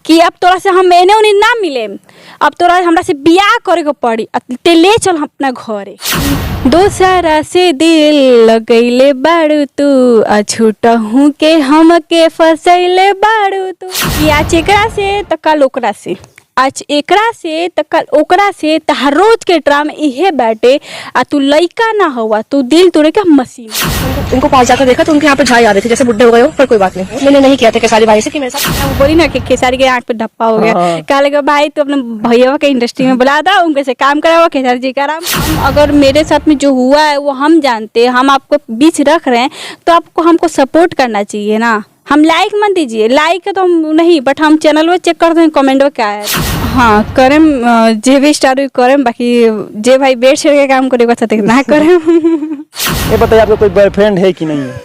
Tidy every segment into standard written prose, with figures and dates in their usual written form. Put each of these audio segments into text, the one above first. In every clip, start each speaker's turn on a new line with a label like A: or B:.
A: कि अब तोरा से हम एने ओने ना मिले, अब तोरा हमरा से बियाह करे को पड़ी, ते ले चल अपना घरे। दोसरा से दिल लगैले बाड़ू तू, अछूटहू के हमके फसैले बाड़ू तू। कि आज एकरा से त कल ओकरा से, आज एकरा से त कल ओकरा से, तहार रोज के ड्रामा इहे बाटे। आ तू लइका ना हुआ, तू दिल तोड़े का मशीन।
B: उनको पास जाकर देखा तो उनके यहाँ पे झाई आ रहे थे, जैसे बुड्ढे हो गए हो, पर कोई बात नहीं। मैंने नहीं किया था खेसारी भाई से कि मेरे साथ
A: वो बोली ना कि खेसारी के आंख पे धप्पा हो गया। कहले कि भाई तू अपने भैया के इंडस्ट्री में बुला दो, उनके से काम कराओ, खेसारी जी का हम अगर मेरे साथ में जो हुआ है वो हम जानते हैं, हम आपको बीच रख रहे हैं तो आपको हमको सपोर्ट करना चाहिए ना। हम लाइक मत दीजिए, लाइक तो हम नहीं, बट हम चैनल में चेक करते हैं कमेंट में क्या है। हाँ करम, जे भी स्टार करम, बाकी जे भाई बेड शेड के काम करे बता ना करम।
C: ये बताइए आपका कोई बॉयफ्रेंड है कि नहीं है?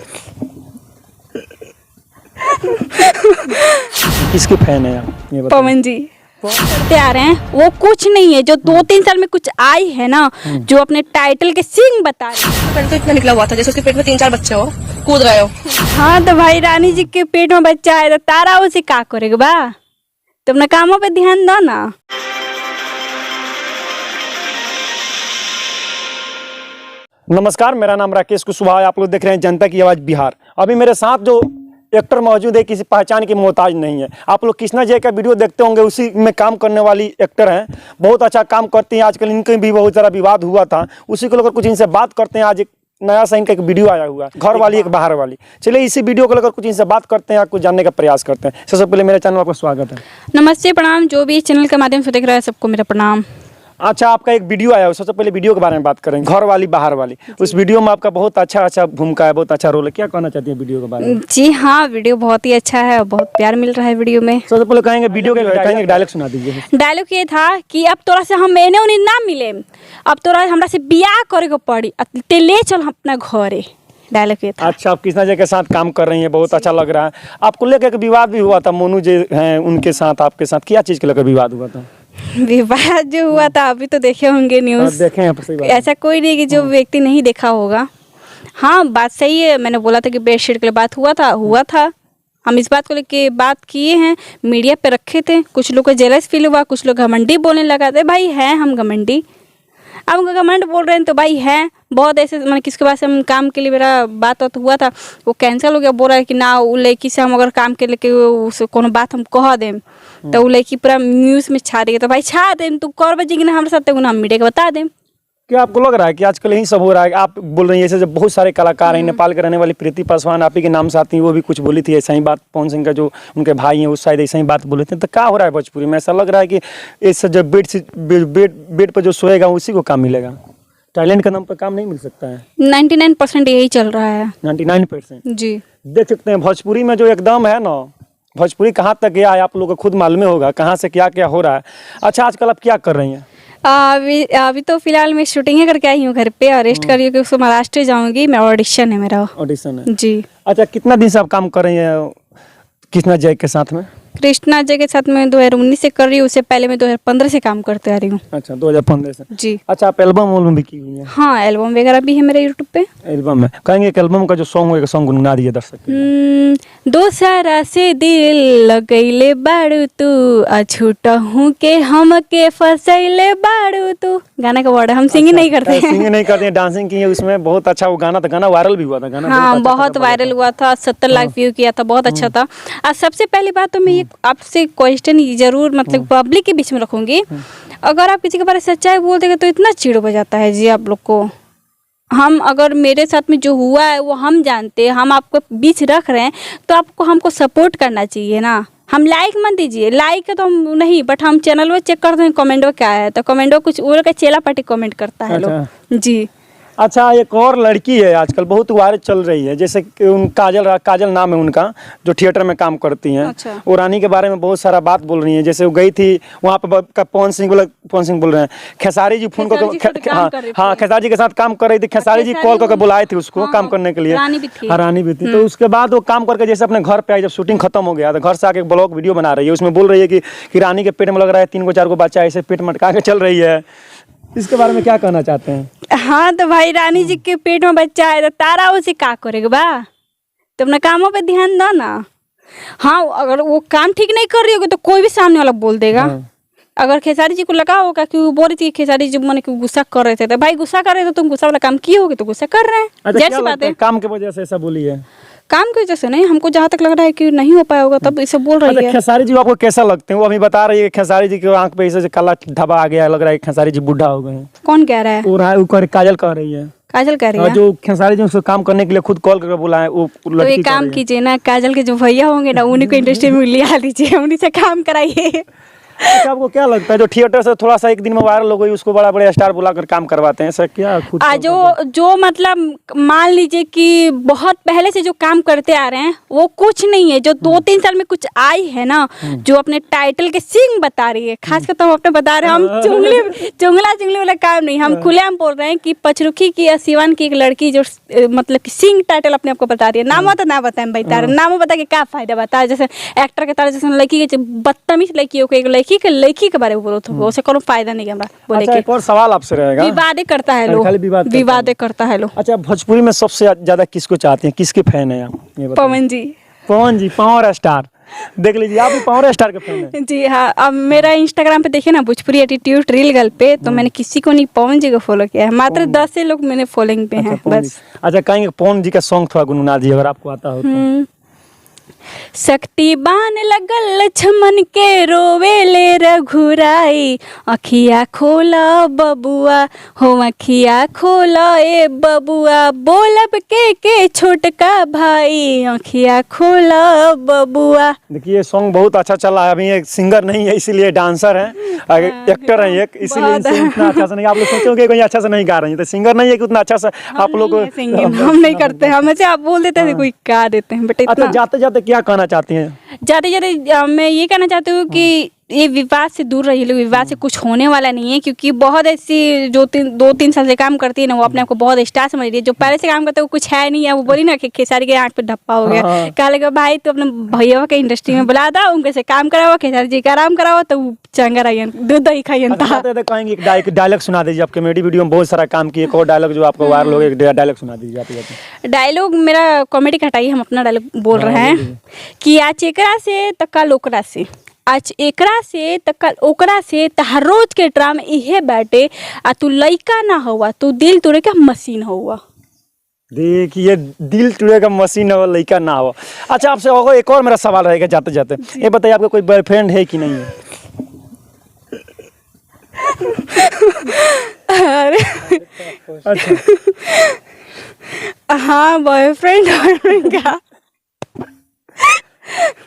C: किसके फैन है आप? ये बताइए।
A: पवन जी करते आ रहे हैं, वो कुछ नहीं है जो 2-3 साल में कुछ आई है ना, जो अपने टाइटल के सिंग बता रहे हैं।
B: पहले तो इतना निकला हुआ था जैसे उसके पेट में 3-4 बच्चे हो, कूद गए हो।
A: हाँ तो भाई रानी जी के पेट में बच्चा है तो तारा उसे का करेगा बा, तो अपने कामों पे ध्यान दो ना।
C: नमस्कार, मेरा नाम राकेश कुशवाहा है। आप लोग देख रहे हैं जनता की आवाज़ बिहार। अभी मेरे साथ जो एक्टर मौजूद है किसी पहचान की मोहताज नहीं है। आप लोग कृष्णा जय का वीडियो देखते होंगे, उसी में काम करने वाली एक्टर हैं, बहुत अच्छा काम करती हैं। आजकल इनके भी बहुत सारा विवाद हुआ था, उसी को लेकर कुछ इनसे बात करते हैं। आज एक नया सा इनका एक वीडियो आया हुआ है, घर वाली एक बाहर वाली। चलिए इसी वीडियो को लेकर कुछ इनसे बात करते हैं, कुछ जानने का प्रयास करते हैं। सबसे पहले मेरे चैनल में आपका स्वागत है।
A: नमस्ते, प्रणाम। जो भी इस चैनल के माध्यम से देख रहा है सबको मेरा प्रणाम।
C: अच्छा, आपका एक वीडियो आया है, सबसे पहले वीडियो के बारे में बात करें, घर वाली बाहर वाली। उस वीडियो में आपका बहुत अच्छा भूमिका है, बहुत अच्छा रोल है। क्या कहना चाहती है वीडियो के बारे में?
A: जी हाँ, वीडियो बहुत ही अच्छा है और बहुत प्यार मिल रहा है वीडियो में।
C: सबसे पहले कहेंगे वीडियो के कहेंगे डायलॉग सुना दीजिए।
A: डायलॉग ये था कि अब तोरा से हम एने ओने ना मिले, अब तोरा हमरा से बियाह करे को पड़ी, ते ले चल अपना घरे। डायलॉग ये था। अच्छा,
C: आप कृष्णा जी के साथ काम कर रही हैं, बहुत अच्छा लग रहा है। आपको लेकर एक विवाद भी हुआ था, मोनू जी हैं उनके साथ, आपके साथ क्या चीज़ के लेकर विवाद हुआ था?
A: विवाद जो हुआ था अभी तो देखे होंगे न्यूज़।
C: देखे हैं, सही बात।
A: ऐसा कोई नहीं कि जो व्यक्ति नहीं देखा होगा। हाँ बात सही है, मैंने बोला था कि बेडशीट के लिए बात हुआ था। हम इस बात को लेके बात किए हैं, मीडिया पे रखे थे। कुछ लोग को जेलस फील हुआ, कुछ लोग घमंडी बोलने लगा थे। भाई हैं हम घमंडी, अब घमंड बोल रहे हैं तो भाई हैं बहुत ऐसे। मैंने किसके पास हम काम के लिए, मेरा बात हुआ था, वो कैंसिल हो गया। बोल रहा है कि ना वो लड़की से हम अगर काम के लेके उसे कोनो बात हम कह दें तो वो लड़की पूरा न्यूज़ में छा देगी। तो भाई छा दें, तू कर बजेगी ना हमारे साथ, हम मीडिया को बता दें।
C: क्या आपको लग रहा है कि आजकल यही सब हो रहा है? आप बोल रही हैं ऐसे, जब बहुत सारे कलाकार हैं, नेपाल के रहने वाली प्रीति पासवान आप ही के नाम से आती हैं, वो भी कुछ बोली थी ऐसा ही बात। पवन सिंह का जो उनके भाई हैं उस साइड ऐसा ही बात बोले थे। तो क्या हो रहा है भोजपुरी में? ऐसा लग रहा है कि इससे जब बेड पर जो सोएगा उसी को काम मिलेगा, टैलेंट के नाम पर काम नहीं मिल सकता है।
A: 99% यही चल रहा है।
C: 99%
A: जी
C: देख सकते हैं भोजपुरी में जो एकदम है ना, भोजपुरी कहाँ तक गया है आप लोगों को खुद मालूम होगा, कहाँ से क्या क्या हो रहा है। अच्छा, आजकल आप क्या कर रही हैं?
A: अभी तो फिलहाल मैं शूटिंग करके आई हूँ घर पे, और रेस्ट कर रही हूँ कि उसको महाराष्ट्र जाऊंगी मैं। ऑडिशन है मेरा।
C: ऑडिशन है
A: जी।
C: अच्छा, कितना दिन से आप काम कर रही हैं कृष्णा जय के साथ में?
A: कृष्णा जय के साथ में 2019 से कर रही हूँ, उससे पहले मैं 2015 से काम करते आ रही हूँ।
C: अच्छा, 2015 से।
A: जी।
C: अच्छा, आप एल्बम भी की हुई है?
A: हाँ, एल्बम वगैरह भी है मेरे यूट्यूब पे।
C: एल्बम में कहेंगे एक एल्बम का जो सॉन्ग होगा, सॉन्ग गुनगुना दीजिए दर्शक के।
A: दोसरा से दिल लगैले बाड़ू तू, अछूटहू के हमके फसैले बाड़ू तू। गाना का वर्ड हम सिंगिंग नहीं करते।
C: सिंगिंग नहीं करते हैं, डांसिंग की है उसमें। बहुत अच्छा वो गाना था, गाना वायरल भी हुआ था। गाना
A: हाँ बहुत वायरल हुआ था, 70 लाख व्यू किया था, बहुत अच्छा था। और सबसे पहली बात तो मैं ये आपसे क्वेश्चन जरूर मतलब पब्लिक के बीच में रखूंगी, अगर आप किसी के बारे में सच्चाई बोल देंगे तो इतना चिढ़ हो जाता है जी आप लोग को। हम अगर मेरे साथ में जो हुआ है वो हम जानते हैं, हम आपको बीच रख रहे हैं तो आपको हमको सपोर्ट करना चाहिए ना। हम लाइक मत दीजिए, लाइक तो हम नहीं, बट हम चैनल में चेक करते हैं कमेंट में क्या है, तो कमेंट में कुछ वो लोग का चेला पाटी कमेंट करता है लोग। जी।
C: अच्छा, एक और लड़की है आजकल बहुत वायरल चल रही है, जैसे कि काजल नाम है उनका, जो थिएटर में काम करती हैं।
A: अच्छा।
C: वो रानी के बारे में बहुत सारा बात बोल रही है। जैसे वो गई थी वहाँ पे, पवन सिंह बोल रहे हैं, खेसारी जी फोन को, हाँ खेसारी जी के साथ काम कर रही थी। खेसारी जी कॉल करके बुलाए थे उसको काम करने के लिए। रानी भी थी। तो उसके बाद वो काम करके जैसे अपने घर पे आई, जब शूटिंग खत्म हो गया तो घर से आके ब्लॉग वीडियो बना रही है। उसमें बोल रही है कि रानी के पेट में लग रहा है 3-4 बच्चा, ऐसे पेट मटका के चल रही है। इसके बारे में क्या कहना चाहते हैं?
A: हाँ तो भाई रानी जी के पेट में बच्चा है तो तारा उसे का करेगा बा, तो अपना कामों पे ध्यान दो ना। हाँ, अगर वो काम ठीक नहीं कर रही होगी तो कोई भी सामने वाला बोल देगा। अगर खेसारी जी को लगा होगा कि वो बोल रही थी खेसारी जी मैंने कि गुस्सा कर रहे थे, तो भाई गुस्सा कर रहे थे, तुम गुस्सा वाला काम किए होगे तो गुस्सा कर रहे हैं।
C: अच्छा,
A: जैसी
C: क्या
A: बात
C: लगता
A: है,
C: है काम की वजह से ऐसा बोली है?
A: काम की वजह से नहीं, हमको जहाँ तक लग रहा है कि नहीं हो पाया होगा तब इसे बोल रही
C: अच्छा,
A: है।
C: खेसारी जी आपको कैसा लगते हैं? वो अभी बता रही है खेसारी जी की आंख पे ऐसे काला धब्बा आ गया, लग रहा है खेसारी जी बूढ़ा हो गए हैं।
A: कौन कह रहा है?
C: वो काजल कह रही है।
A: काजल कह रही
C: और
A: है।
C: जो खेसारी जी उसको काम करने के लिए खुद कॉल करके बुलाए वो
A: तो
C: लड़की
A: एक
C: कह
A: काम
C: रही है।
A: कीजिए ना, काजल के जो भैया होंगे ना उन्हीं को इंडस्ट्री में लिया लीजिए, उन्हीं से काम कराइए।
C: अच्छा, आपको क्या लगता है जो थिएटर से थोड़ा सा एक दिन में वायरल हो गई उसको बड़ा बड़े स्टार बुलाकर काम करवाते हैं, ऐसा क्या खुद
A: जो मतलब मान लीजिए कि बहुत पहले से जो काम करते आ रहे हैं वो कुछ नहीं है, जो 2-3 साल में कुछ आई है ना, जो अपने टाइटल के सिंग बता रही है, खासकर तो हम अपने बता रहे हैं, हम चुंगला वाला काम नहीं, हम खुलेआम बोल रहे हैं कि पचरुखी की या सिवान की एक लड़की जो मतलब कि सिंग टाइटल अपने आप को बता रही है। नाम तो ना बताएं भाई, तारा नाम बता के क्या फायदा बता, जैसे एक्टर के तारा जैसे लड़की के बदतमीज लड़की हो, एक लड़की के बारे में बोलो तो उससे कोनो फायदा नहीं है हमरा बोले
C: अच्छा,
A: के।
C: एक और सवाल आपसे रहेगा।
A: विवादे करता है लोग,
C: खाली विवादे
A: करता है लोग।
C: अच्छा, भोजपुरी में सबसे ज्यादा किसको चाहते हैं, किसके फैन है आप, ये बताइए।
A: पवन जी
C: पावर स्टार। देख लीजिए, आप भी पावर स्टार के फैन हैं।
A: जी हाँ, अब मेरा इंस्टाग्राम पे देखिए ना भोजपुरी एटीट्यूड रील गर्ल पे, तो मैंने किसी को नहीं पवन जी को फॉलो किया है, मात्र 10 से लोग मैंने फॉलोइंग पे हैं बस।
C: अच्छा, कहेंगे पवन जी का सॉन्ग थोड़ा गुनगुना दीजिए अगर आपको आता हो तो।
A: शक्ति बान लगल लक्ष्मण के रोवे ले रघुराई, अखिया खोला बबुआ हो अखिया खोला ए बबुआ, बोलब के छोटका भाई, अखिया खोला बबुआ।
C: देखिए, ये सॉन्ग बहुत अच्छा चला है। अभी एक सिंगर नहीं है इसीलिए डांसर है, एक्टर है एक, इसीलिए इनसे उतना अच्छा से नहीं, आप लोग सोचोगे कोई अच्छा से नहीं गा रही है, तो सिंगर नहीं है कि उतना अच्छा से आप लोग
A: हम नहीं करते, हम ऐसे आप बोल देते हैं कोई गा देते हैं, बट
C: अच्छा, जाते जाते क्या कहना चाहती हैं?
A: जाते मैं ये कहना चाहती हूँ कि ये विवाद से दूर रहिए लोग, विवाद से कुछ होने वाला नहीं है, क्योंकि बहुत ऐसी जो 2-3 साल से काम करती है ना, वो अपने आप को बहुत स्टार समझ रही है। जो पहले से काम करते हैं वो कुछ है नहीं है, वो बोली ना कि खेसारी के आंख पे धप्पा हो गया, कहा लगा भाई तो अपने भैया के इंडस्ट्री में बुला था, उनके से काम कराओ, खेसारी जी का आराम कराओ, तो चंगा रही दूध दही खाइए।
C: कहेंगे एक डायलॉग सुना दीजिए, आप कॉमेडी वीडियो में बहुत सारा काम किए, एक और डायलॉग जो आपको वायरल हो गया, डायलॉग सुना दीजिए आप।
A: डायलॉग मेरा कॉमेडी का हटाइए, हम अपना डायलॉग बोल रहे हैं कि आज एकरा से त कल ओकरा से, आज एकरा से त कल ओकरा से, तहर रोज के ड्रामा इहे बाटे, आ तू लइका ना हुआ, तू दिल तोड़े का मशीन हुआ।
C: देखिए, दिल टूटे का मशीन हो, लड़का ना हो। अच्छा, आपसे और एक और मेरा सवाल रहेगा जाते जाते, ये बताइए आपका कोई बॉयफ्रेंड है कि नहीं है? अच्छा,
A: हाँ, बॉयफ्रेंड का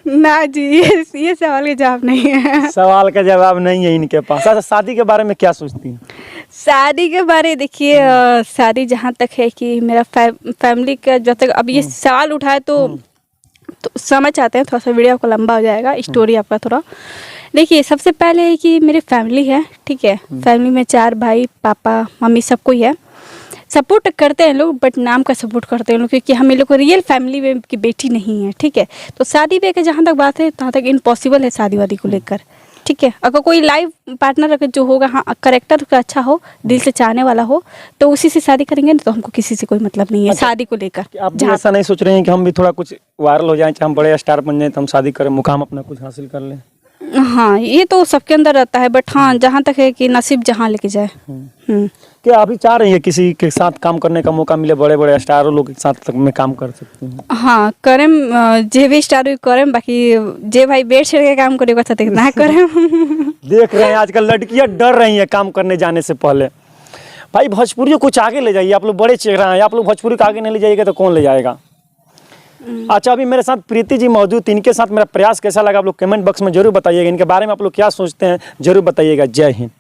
A: ना जी, ये सवाल का जवाब नहीं है।
C: सवाल का जवाब नहीं है इनके पास। अच्छा, शादी के बारे में क्या सोचती हैं?
A: शादी के बारे देखिए, शादी जहाँ तक है कि मेरा फैमिली का जब तक अब ये सवाल उठाए तो समझ आते हैं, थोड़ा सा वीडियो आपको लंबा हो जाएगा, स्टोरी आपका थोड़ा। देखिए, सबसे पहले है कि मेरी फैमिली है, ठीक है, फैमिली में 4 भाई, पापा मम्मी सब कोई है, सपोर्ट करते हैं लोग, बट नाम का सपोर्ट करते हैं लोग, क्योंकि हम लोग को रियल फैमिली में की बेटी नहीं है, ठीक है। तो शादी पे के जहाँ तक बात है तहाँ तक इम्पॉसिबल है शादी वादी को लेकर, ठीक है। अगर कोई लाइफ पार्टनर अगर जो होगा, हाँ, करेक्टर का अच्छा हो, दिल से चाहने वाला हो, तो उसी से शादी करेंगे, तो हमको किसी से कोई मतलब नहीं है। अच्छा, शादी को लेकर
C: आप भी ऐसा नहीं सोच रहे हैं कि हम भी थोड़ा कुछ वायरल हो जाएं, हम बड़े स्टार बन जाएं, तो हम शादी करें, मुकाम अपना कुछ हासिल कर लें?
A: हाँ, ये तो सबके अंदर रहता है, बट हाँ, जहाँ तक है कि नसीब जहाँ लेके जाए।
C: क्या अभी चाह रही है किसी के साथ काम करने का मौका मिले, बड़े बड़े स्टार लोग के साथ तक में काम कर सकते हैं?
A: हाँ, करें, जे भी स्टार करें, बाकी जे भाई बेड शेड के काम करे साथ ना करें।
C: देख रहे हैं आजकल लड़कियां डर रही हैं काम करने जाने से पहले। भाई, भोजपुरी को कुछ आगे ले जाइए, आप लोग बड़े चेहरा हैं, आप लोग भोजपुरी को आगे नहीं ले जाइएगा तो कौन ले जाएगा? अच्छा, अभी मेरे साथ प्रीति जी मौजूद, इनके साथ मेरा प्रयास कैसा लगा आप लोग कमेंट बॉक्स में जरूर बताइएगा, इनके बारे में आप लोग क्या सोचते हैं जरूर बताइएगा। जय हिंद।